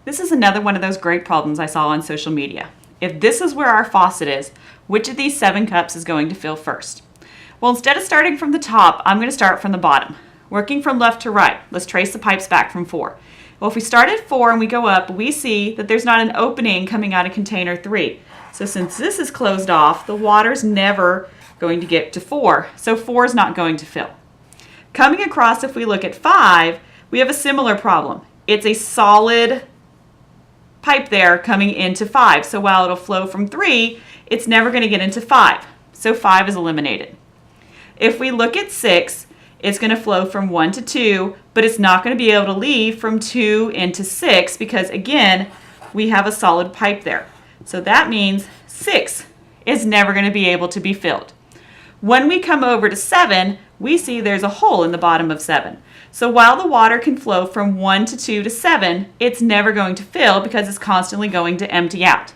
This is another one of those great problems I saw on social media. If this is where our faucet is, which of these 7 cups is going to fill first? Well, instead of starting from the top, I'm going to start from the bottom. Working from left to right, let's trace the pipes back from 4. Well, if we start at 4 and we go up, we see that there's not an opening coming out of container 3. So since this is closed off, the water's never going to get to 4. So 4 is not going to fill. Coming across, if we look at 5, we have a similar problem. It's a solid pipe there coming into 5. So while it'll flow from 3, it's never going to get into 5. So 5 is eliminated. If we look at 6, it's going to flow from 1 to 2, but it's not going to be able to leave from 2 into 6 because, again, we have a solid pipe there. So that means 6 is never going to be able to be filled. When we come over to 7, we see there's a hole in the bottom of 7. So while the water can flow from 1 to 2 to 7, it's never going to fill because it's constantly going to empty out.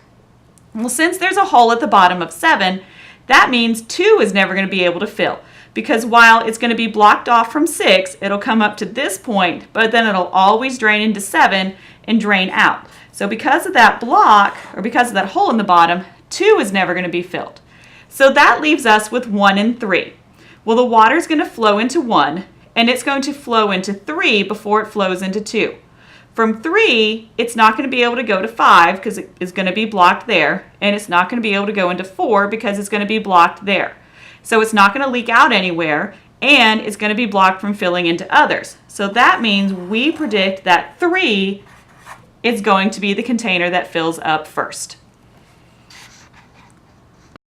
Well, since there's a hole at the bottom of 7, that means 2 is never going to be able to fill. Because while it's going to be blocked off from 6, it'll come up to this point, but then it'll always drain into 7 and drain out. So because of that block, or because of that hole in the bottom, 2 is never going to be filled. So that leaves us with 1 and 3. Well, the water is going to flow into 1, and it's going to flow into 3 before it flows into 2. From 3, it's not going to be able to go to 5 because it is going to be blocked there, and it's not going to be able to go into 4 because it's going to be blocked there. So it's not going to leak out anywhere, and it's going to be blocked from filling into others. So that means we predict that 3 is going to be the container that fills up first.